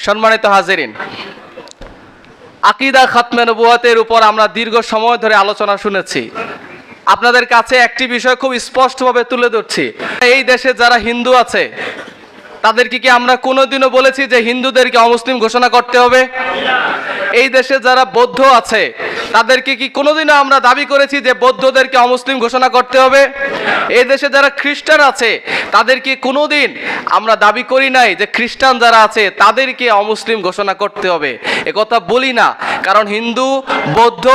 সম্মানিত হাজিরিন, আকীদা খাতমে নবুয়তের উপর আমরা দীর্ঘ সময় ধরে আলোচনা শুনেছি। আপনাদের কাছে একটি বিষয় খুব স্পষ্টভাবে তুলে ধরছি। এই দেশে যারা হিন্দু আছে তাদেরকে কি আমরা কোনোদিনও বলেছি যে হিন্দুদেরকে অমুসলিম ঘোষণা করতে হবে? এই দেশে যারা বৌদ্ধ আছে তাদেরকে কি কোনোদিনও আমরা দাবি করেছি যে বৌদ্ধদেরকে অমুসলিম ঘোষণা করতে হবে? এই দেশে যারা খ্রিস্টান আছে তাদেরকে কোনোদিন আমরা দাবি করি নাই যে খ্রিস্টান যারা আছে তাদেরকে অমুসলিম ঘোষণা করতে হবে। একথা বলি না, কারণ হিন্দু, বৌদ্ধ,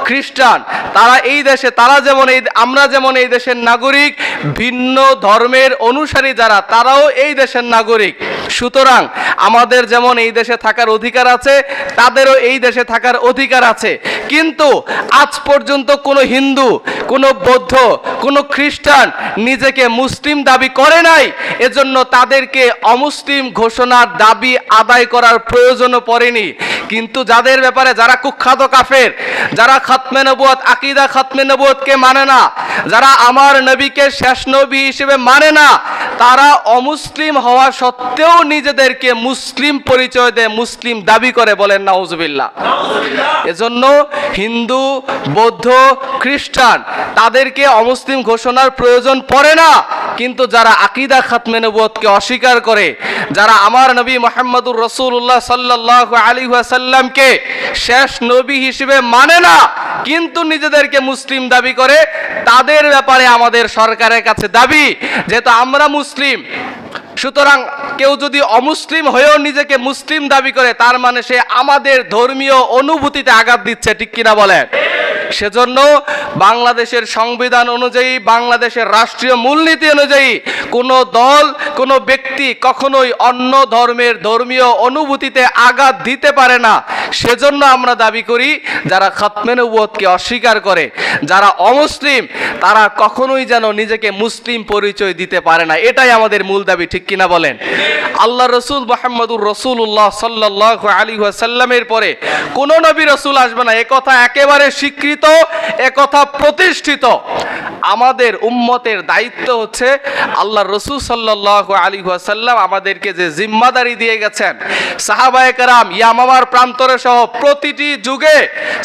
খ্রিস্টান তারা এই দেশে, তারা যেমন আমরা যেমন এই দেশের নাগরিক, ভিন্ন ধর্মের অনুসারী যারা তারাও এই দেশের নাগরিক। সুতরাং আমাদের যেমন এই দেশে থাকার অধিকার আছে, তাদেরও এই দেশে থাকার অধিকার আছে। কিন্তু আজ পর্যন্ত কোনো হিন্দু, কোনো বৌদ্ধ, কোনো খ্রিস্টান নিজেকে মুসলিম দাবি করে নাই, এজন্য তাদেরকে অমুসলিম ঘোষণার দাবি আদায় করার প্রয়োজনও পড়েনি। কিন্তু যাদের ব্যাপারে, যারা কুখ্যাত কাফের, যারা খাতমে নবুয়ত, আকীদা খাতমে নবুয়তকে মানে না, যারা আমার নবীকে শেষ নবী হিসেবে মানে না, তারা অমুসলিম হওয়া সত্ত্বেও নিজেদেরকে মুসলিম পরিচয় দেয়, মুসলিম দাবি করে। বলেন নাউজুবিল্লাহ। এজন্য হিন্দু, বৌদ্ধ, খ্রিস্টান তাদেরকে অমুসলিম ঘোষণার প্রয়োজন পড়ে না। কিন্তু যারা আকীদা খাতমে নবুয়তকে অস্বীকার করে, যারা আমার নবী মুহাম্মদুর রাসূলুল্লাহ সাল্লাল্লাহু আলাইহি ওয়াসাল্লামকে শেষ নবী হিসেবে মানে না কিন্তু নিজেদেরকে মুসলিম দাবি করে, তাদের ব্যাপারে আমাদের সরকারের কাছে দাবি, যেহেতু আমরা মুসলিম, সুতরাং কেউ যদি অমুসলিম হয়েও নিজেকে মুসলিম দাবি করে তার মানে সে আমাদের ধর্মীয় অনুভূতিতে আঘাত দিচ্ছে। ঠিক কিনা বলেন? সেজন্য বাংলাদেশের সংবিধান অনুযায়ী, বাংলাদেশের রাষ্ট্রীয় মূলনীতি অনুযায়ী কোনো দল, কোনো ব্যক্তি কখনোই অন্য ধর্মের ধর্মীয় অনুভূতিতে আঘাত দিতে পারে না। সেজন্য আমরা দাবি করি, যারা খাতমে নবুয়তকে অস্বীকার করে, যারা অমুসলিম, তারা কখনোই যেন নিজেকে মুসলিম পরিচয় দিতে পারে না। এটাই আমাদের মূল দাবি। ঠিক কিনা বলেন? আল্লাহ রসুল মুহাম্মদুর রাসূলুল্লাহ সাল্লাল্লাহু আলাইহি ওয়াসাল্লামের পরে কোন নবী রসুল আসবে না, একথা একেবারে স্বীকৃত, একথা প্রতিষ্ঠিত। আমাদের উম্মতের দায়িত্ব হচ্ছে আল্লাহ রসুল সাল্লাল্লাহু আলাইহি ওয়াসাল্লাম আমাদেরকে যে জিম্মাদারি দিয়ে গেছেন, সাহাবায়ে কেরাম ইয়ামামার প্রান্তরে সহ প্রতিটি যুগে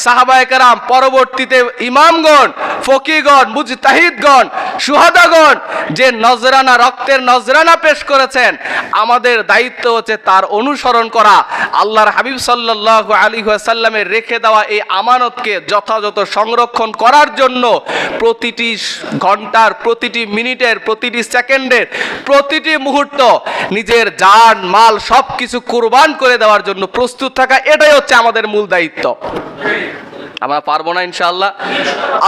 সাহাবায়ে কেরাম, পরবর্তীতে ইমামগণ, ফকিহগণ, মুজতাহিদগণ, শুহাদাগণ যে নজরানা, রক্তের নজরানা পেশ করেছেন, আমাদের দায়িত্ব হচ্ছে তার অনুসরণ করা। আল্লাহর হাবিব সাল্লাল্লাহু আলাইহি ওয়াসাল্লামের রেখে দেওয়া এই আমানতকে যথাযথ সংরক্ষণ করার জন্য প্রতিটি ঘন্টার, প্রতিটি মিনিটের, প্রতিটি সেকেন্ডের, প্রতিটি মুহূর্ত নিজের জান, মাল সব কিছু কুরবান করে দেওয়ার জন্য প্রস্তুত থাকা, এটাই হচ্ছে আমাদের মূল দায়িত্ব। আমরা পারবো না ইনশাআল্লাহ?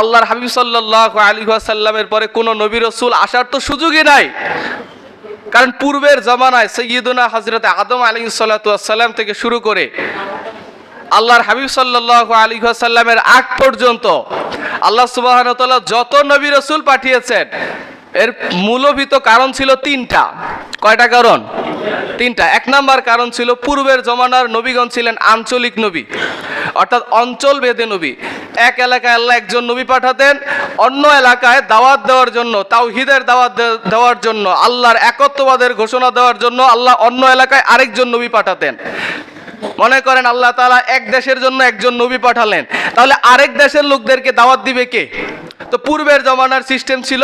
আল্লাহর হাবিব সাল্লাল্লাহু আলাইহি ওয়াসাল্লামের পরে কোনো নবী রাসূল আসার তো সুযোগই নাই, কারণ পূর্বের জামানায় সাইয়্যিদুনা হযরত আদম আলাইহিস সালাতু ওয়াস সালাম থেকে শুরু করে আল্লাহর হাবিব সাল্লাল্লাহু আলাইহি ওয়াসাল্লামের আগ পর্যন্ত আল্লাহ সুবহানাহু ওয়া তাআলা যত নবী রাসূল পাঠিয়েছেন, এর মূলভূত কারণ ছিল তিনটা। কয়টা কারণ? তিনটা। এক নাম্বার কারণ ছিল, পূর্বের জমানার নবীগণ ছিলেন আঞ্চলিক নবী, অর্থাৎ অঞ্চল ভেদে নবী। এক এলাকায় আল্লাহ একজন নবী পাঠাতেন, অন্য এলাকায় দাওয়াত দেওয়ার জন্য, তাওহীদের দাওয়াত দেওয়ার জন্য, আল্লাহর একত্ববাদের ঘোষণা দেওয়ার জন্য আল্লাহ অন্য এলাকায় আরেকজন নবী পাঠাতেন। মনে করেন আল্লাহ তাআলা এক দেশের জন্য একজন নবী পাঠালেন, তাহলে আরেক দেশের লোকদেরকে দাওয়াত দিবে কে? তো পূর্বের জমানার সিস্টেম ছিল,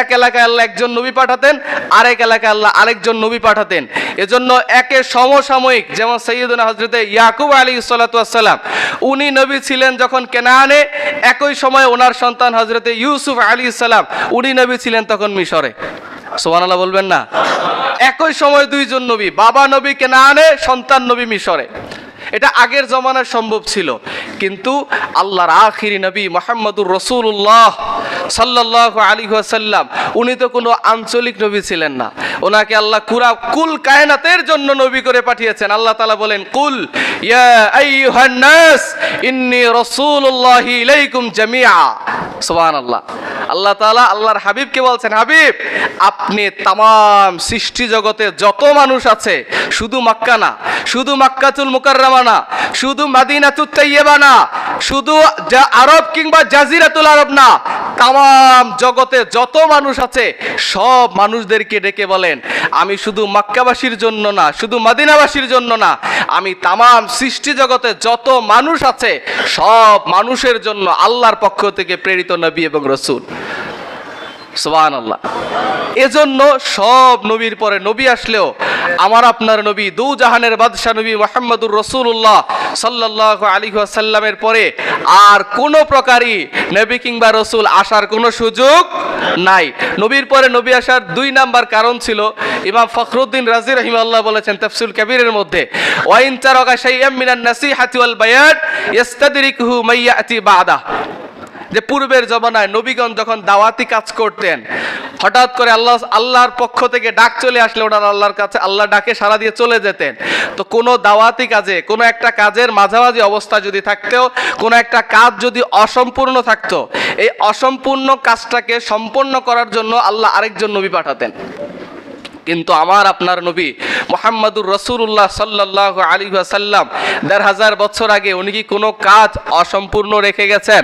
এক এলাকায় আল্লাহ একজন নবী পাঠাতেন, আরেক এলাকায় আল্লাহ আরেকজন নবী পাঠাতেন। এজন্য একে সমসাময়িক, যেমন সাইয়্যিদুনা হযরতে ইয়াকুব আলাইহিস সালাতু ওয়াস সালাম, উনি নবী ছিলেন যখন কেনানে, একই সময় ওনার সন্তান হযরতে ইউসুফ আলাইহিস সালাম, উনি নবী ছিলেন তখন মিশরে। সুবহানাল্লাহ বলবেন না? একই সময় দুইজন নবী, বাবা নবী কেনানে, সন্তান নবী মিশরে। এটা আগের জমানায় সম্ভব ছিল, কিন্তু আল্লাহর আখিরি নবী মুহাম্মদুর রাসূলুল্লাহ সাল্লাল্লাহু আলাইহি ওয়াসাল্লাম, উনি তো কোনো আঞ্চলিক নবী ছিলেন না, ওনাকে আল্লাহ কুল কায়নাতের জন্য নবী করে পাঠিয়েছেন। আল্লাহ তাআলা বলেন, কুল ইয়া আইয়ুহান নাস ইন্নী রাসূলুল্লাহি ইলাইকুম জামিআ। সুবহানাল্লাহ। আল্লাহ তাআলা আল্লাহর হাবিবকে বলছেন, হাবিব আপনি তামাম সৃষ্টি জগতে যত মানুষ আছে, শুধু মক্কা না, শুধু মক্কাতুল মুকাররমা না, শুধু মদিনাতুত তাইয়্যিবা না, শুধু আরব কিংবা জাজিরাতুল আরব না, তাম জগতে যত মানুষ আছে সব মানুষদেরকে ডেকে বলেন, আমি শুধু মক্কাবাসীর জন্য না, শুধু মদিনাবাসীর জন্য না, আমি তাম সৃষ্টি জগতে যত মানুষ আছে সব মানুষের জন্য আল্লাহর পক্ষ থেকে প্রেরিত নবী এবং রাসূল। সুবহানাল্লাহ। এজন্য সব নবীর পরে নবী আসলেও আমার আপনার নবী দু জাহানের বাদশা নবী মুহাম্মদুর রাসূলুল্লাহ সাল্লাল্লাহু আলাইহি ওয়াসাল্লামের পরে আর কোনো প্রকারই নবী কিংবা রাসূল আসার কোনো সুযোগ নাই। নবীর পরে নবী আসার 2 নাম্বার কারণ ছিল, ইমাম ফখরুদ্দিন রাজি রাহিমাহুল্লাহ বলেছেন তাফসীর কাবীরের মধ্যে, ওয়া ইন তারাকা শাইআম মিনান নাসিহাতি ওয়াল বায়ান ইস্তাদরিকুহু মাইয়াতি বাদা, যে পূর্বের জমানায় নবীগণ যখন দাওয়াতি কাজ করতেন হঠাৎ করে আল্লাহর পক্ষ থেকে ডাক চলে আসলে ওনারা আল্লাহর কাছে আল্লাহ ডাকে সাড়া দিয়ে চলে যেতেন। তো কোনো দাওয়াতি কাজে কোনো একটা কাজের মাঝামাঝি অবস্থা যদি থাকতো, কোনো একটা কাজ যদি অসম্পূর্ণ থাকতো, এই অসম্পূর্ণ কাজটাকে সম্পন্ন করার জন্য আল্লাহ আরেকজন নবী পাঠাতেন। কিন্তু আমার আপনার নবী মুহাম্মদুর রাসূলুল্লাহ সাল্লাল্লাহু আলাইহি ওয়াসাল্লাম ১৫০০ বছর আগে উনি কি কোনো কাজ অসম্পূর্ণ রেখে গেছেন?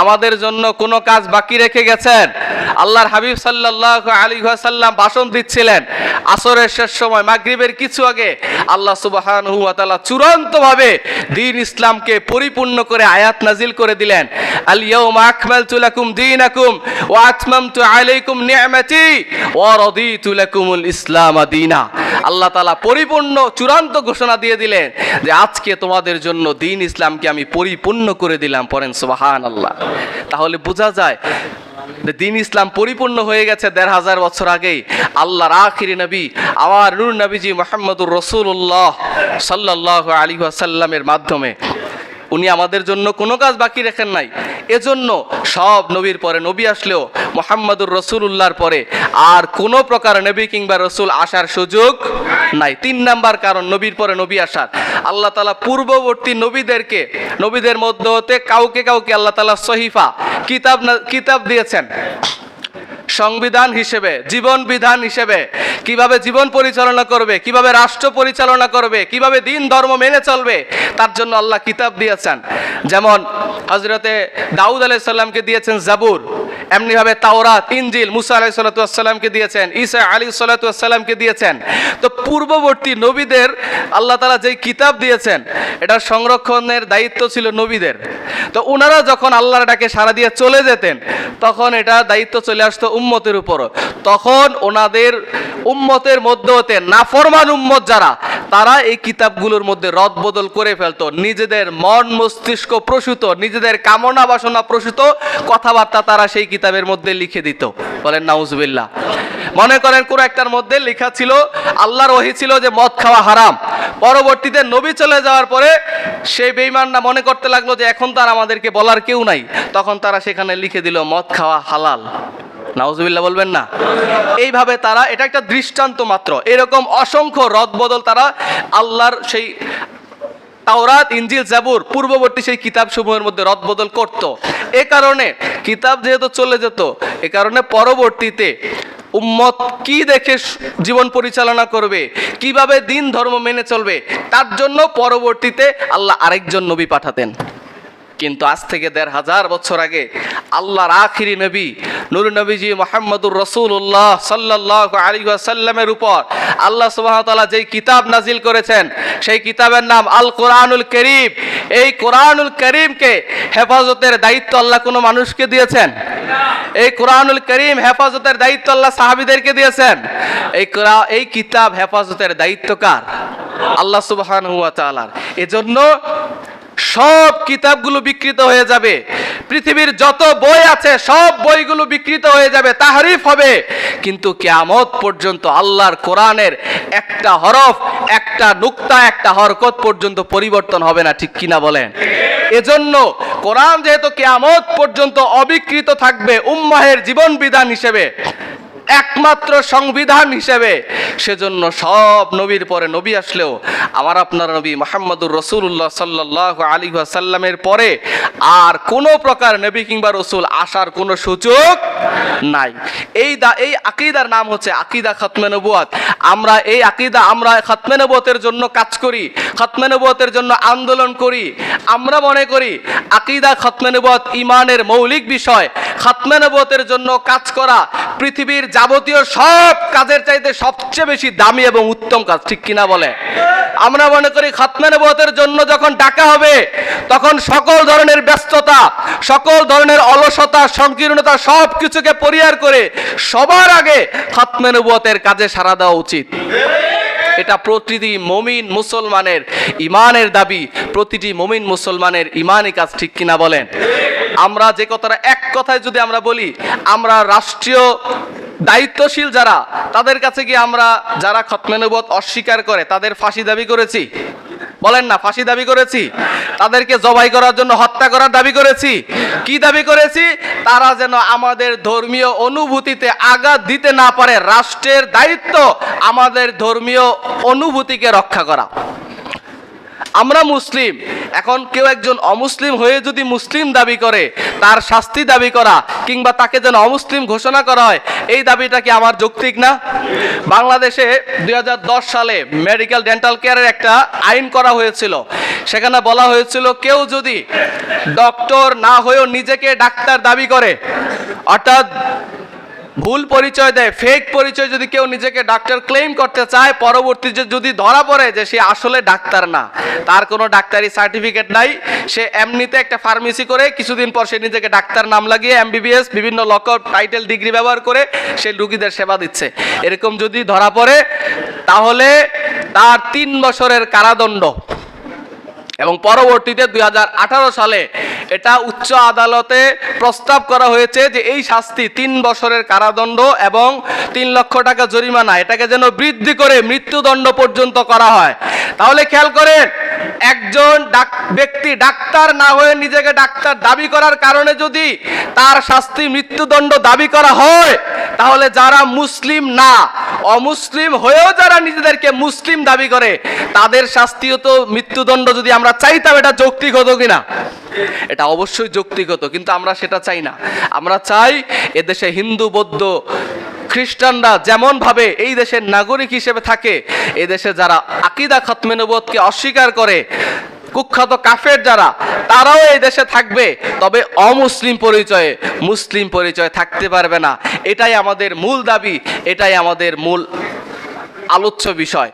আমাদের জন্য কোনো কাজ বাকি রেখে গেছেন? আল্লাহর হাবিব সাল্লাল্লাহু আলাইহি ওয়াসাল্লাম ভাষণ দিচ্ছিলেন আসরের শেষ সময়, মাগরিবের কিছু আগে আল্লাহ সুবহানাহু ওয়া তাআলা চূড়ান্তভাবে দ্বীন ইসলামকে পরিপূর্ণ করে আয়াত নাজিল করে দিলেন, আল ইয়াউমা আকমালতু লাকুম দীনাকুম ওয়া আতমামতু আলাইকুম নি'মাতি ওয়া রাদিতু লাকুমুল ইসলাম দীনা। আল্লাহ তাআলা পরিপূর্ণ চূড়ান্ত ঘোষণা দিয়ে দিলেন যে আজকে তোমাদের জন্য দ্বীন ইসলামকে আমি পরিপূর্ণ করে দিলাম। পড়েন সুবহানাল্লাহ। তাহলে বোঝা যায় দ্বীন ইসলাম পরিপূর্ণ হয়ে গেছে ১৫০০ বছর আগেই আল্লাহর আখিরি নবী আমার নূর নবীজি মুহাম্মদুর রাসূলুল্লাহ সাল্লাল্লাহু আলাইহি ওয়াসাল্লামের মাধ্যমে। উনি আমাদের জন্য কোনো কাজ বাকি রাখেন নাই। এজন্য সব নবীর পরে নবী আসলেও মুহাম্মদুর রাসূলুল্লাহর পরে আর কোনো প্রকার নবী কিংবা রাসূল আসার সুযোগ নাই। ৩ নাম্বার কারণ নবীর পরে নবী আসার, আল্লাহ তাআলা পূর্ববর্তী নবীদের মধ্যে হতে কাউকে কাউকে আল্লাহ তাআলা সহিফা কিতাব দিয়েছেন সংবিধান হিসেবে, জীবন বিধান হিসেবে, কিভাবে জীবন পরিচালনা করবে, কিভাবে রাষ্ট্র পরিচালনা করবে, কিভাবে দিন ধর্ম মেনে চলবে, তার জন্য আল্লাহ কিতাব দিয়েছেন। যেমন হযরতে দাউদ আলাইহিস সালামকে দিয়েছেন জাবুর, এমনিভাবে তাওরাত, ইনজিল মুসা আলাইহিস সালাতু ওয়াস সালামকে দিয়েছেন, ঈসা আলাইহিস সালাতু ওয়াস সালামকে দিয়েছেন। তো পূর্ববর্তী নবীদের আল্লাহ তাআলা যেই কিতাব দিয়েছেন এটা সংরক্ষণের দায়িত্ব ছিল নবীদের। তো ওনারা যখন আল্লাহর ডাকে সাড়া দিয়ে চলে যেতেন তখন এটা দায়িত্ব চলে আসতো উম্মতের উপর। তখন ওনাদের উম্মতের মধ্যে হতে নাফরমান উম্মত যারা, তারা এই কিতাবগুলোর মধ্যে রদবদল করে ফেলতো, নিজেদের মন মস্তিষ্ক প্রসূত, নিজেদের কামনা বাসনা প্রসূত কথাবার্তা তারা সেই কিতাবের মধ্যে লিখে দিত। বলেন নাউজুবিল্লাহ। মনে করেন কোন একটার মধ্যে লেখা ছিল, আল্লাহর ওহী ছিল যে মদ খাওয়া হারাম। পরবর্তীতে নবী চলে যাওয়ার পরে সেই বেঈমানরা মনে করতে লাগলো যে এখন তো আর আমাদেরকে বলার কেউ নাই, তখন তারা সেখানে লিখে দিল মদ খাওয়া হালাল। নাউজুবিল্লাহ বলবেন না? এইভাবে তারা, এটা একটা দৃষ্টান্ত মাত্র, এরকম অসংখ্য রদবদল তারা আল্লাহর সেই তাওরাত, ইনজিল, জাবুর পূর্ববর্তী সেই কিতাব সমূহের মধ্যে রদবদল করত। এ কারণে কিতাব যেহেতু চলে যেত, এ কারণে পরবর্তীতে উম্মত কি দেখে জীবন পরিচালনা করবে, কিভাবে দিন ধর্ম মেনে চলবে, তার জন্য পরবর্তীতে আল্লাহ আরেকজন নবী পাঠাতেন। কিন্তু আজ থেকে ১৫০০ বছর আগে আল্লাহর আখিরি নবী নূর নবীজি মুহাম্মদুর রাসূলুল্লাহ সাল্লাল্লাহু আলাইহি ওয়াসাল্লামের উপর আল্লাহ সুবহানাহু ওয়া তাআলা যেই কিতাব নাজিল করেছেন সেই কিতাবের নাম আল কোরআনুল কারীম। এই কোরআনুল কারীমকে হেফাজতের দায়িত্ব আল্লাহ কোনো মানুষকে দিয়েছেন? এই কোরআনুল কারীম হেফাজতের দায়িত্ব আল্লাহ সাহাবীদেরকে দিয়েছেন? এই কিতাব হেফাজতের দায়িত্ব কার? আল্লাহ সুবহানাহু ওয়া তাআলার। এজন্য সব কিতাবগুলো বিকৃত হয়ে যাবে, পৃথিবীর যত বই আছে সব বইগুলো বিকৃত হয়ে যাবে, তাহরিফ হবে, কিন্তু কিয়ামত পর্যন্ত আল্লাহর কোরআনের একটা হরফ, একটা নুক্তা, একটা হরকত পর্যন্ত পরিবর্তন হবে না। ঠিক কিনা বলেন? এজন্য কোরআন যেহেতু কিয়ামত পর্যন্ত অবিকৃত থাকবে উম্মাহের জীবন বিধান হিসেবে, একমাত্র সংবিধান হিসেবে, সেজন্য সব নবীর পরে নবী আসলেও আমার আপনার নবী মুহাম্মদুর রাসূলুল্লাহ সাল্লাল্লাহু আলাইহি ওয়াসাল্লামের পরে আর কোনো প্রকার নবী কিংবা রাসূল আসার কোনো সুযোগ নাই। এই আকীদার নাম হচ্ছে আকীদা খতমে নবুয়ত। আমরা এই আকীদা, আমরা খতমে নবুয়তের জন্য কাজ করি, খতমে নবুয়তের জন্য আন্দোলন করি। আমরা মনে করি আকীদা খতমে নবুয়ত ঈমানের মৌলিক বিষয়। খতমে নবুয়তের জন্য কাজ করা পৃথিবীর যাবতীয় সব কাজের চাইতে সবচেয়ে বেশি দামি এবং উত্তম কাজ, ঠিক কিনা বলে? আমরা মনে করি খতমে নবুয়তের জন্য যখন ডাকা হবে তখন সকল ধরনের ব্যস্ততা, সকল ধরনের অলসতা, সংকীর্ণতা সব কিছুকে পরিহার করে সবার আগে খতমে নবুয়তের কাজে সাড়া দেওয়া উচিত। এটা প্রতিটি মুমিন মুসলমানের ঈমানের দাবি, প্রতিটি মুমিন মুসলমানের ঈমানি কাজ, ঠিক কিনা বলেন? আমরা যে কথাটা এক কথায় যদি আমরা বলি, আমরা রাষ্ট্রীয় দায়িত্বশীল যারা, তাদের কাছে গিয়ে আমরা যারা খতমে নবুয়ত অস্বীকার করে তাদের ফাঁসি দাবি করেছি, বলেন না? ফাঁসি দাবি করেছি। তাদেরকে জবাই করার জন্য হত্যা করার দাবি করেছি। কি দাবি করেছি? তারা যেন আমাদের ধর্মীয় অনুভূতিতে আঘাত দিতে না পারে। রাষ্ট্রের দায়িত্ব আমাদের ধর্মীয় অনুভূতিকে রক্ষা করা। আমরা মুসলিম, এখন কেউ একজন অমুসলিম হয়ে যদি মুসলিম দাবি করে, তার শাস্তি দাবি করা কিংবা তাকে যেন অমুসলিম ঘোষণা করা হয়, এই দাবিটা কি আমার যৌক্তিক না? বাংলাদেশে 2010 সালে মেডিকেল ডেন্টাল কেয়ারের একটা আইন করা হয়েছিল। সেখানে বলা হয়েছিল কেউ যদি ডক্টর না হয়েও নিজেকে ডাক্তার দাবি করে, অর্থাৎ ভুল পরিচয় দেয়, ফেক পরিচয়, যদি কেউ নিজেকে ডাক্তার ক্লেম করতে চায়, পরবর্তীতে যদি ধরা পড়ে যে সে আসলে ডাক্তার না, তার কোনো ডাক্তারি সার্টিফিকেট নাই, সে এমনিতে একটা ফার্মেসি করে কিছুদিন পর সে নিজেকে ডাক্তার নাম লাগিয়ে MBBS বিভিন্ন লকআউট টাইটেল ডিগ্রি ব্যবহার করে সে রোগীদের সেবা দিচ্ছে, এরকম যদি ধরা পড়ে তাহলে তার 3 বছরের কারাদণ্ড। এবং পরবর্তীতে 2018 সালে এটা উচ্চ আদালতে প্রস্তাব করা হয়েছে যে এই শাস্তি 3 বছরের কারাদণ্ড এবং 3 লক্ষ টাকা জরিমানা, এটাকে যেন বৃদ্ধি করে মৃত্যুদণ্ড পর্যন্ত করা হয়। তাহলে খেয়াল করেন, একজন ব্যক্তি ডাক্তার না হয়ে নিজেকে ডাক্তার দাবি করার কারণে যদি তার শাস্তি মৃত্যুদণ্ড দাবি করা হয়, তাহলে যারা মুসলিম না, অমুসলিম হয়েও যারা নিজেদেরকে মুসলিম দাবি করে, তাদের শাস্তিও তো মৃত্যুদণ্ড যদি আমরা চাইতাম, এটা যৌক্তিক হতো কিনা? এটা অবশ্যই যৌক্তিক হতো, কিন্তু আমরা সেটা চাই না। আমরা চাই এদেশে হিন্দু, বৌদ্ধ, খ্রিস্টানরা যেমন ভাবে এই দেশের নাগরিক হিসেবে থাকে, এদেশে যারা আকীদা খতমে নবুয়তকে অস্বীকার করে, কুখ্যাত কাফের যারা, তারাও এই দেশে থাকবে, তবে অমুসলিম পরিচয়ে, মুসলিম পরিচয় থাকতে পারবে না। এটাই আমাদের মূল দাবি, এটাই আমাদের মূল আলোচ্য বিষয়।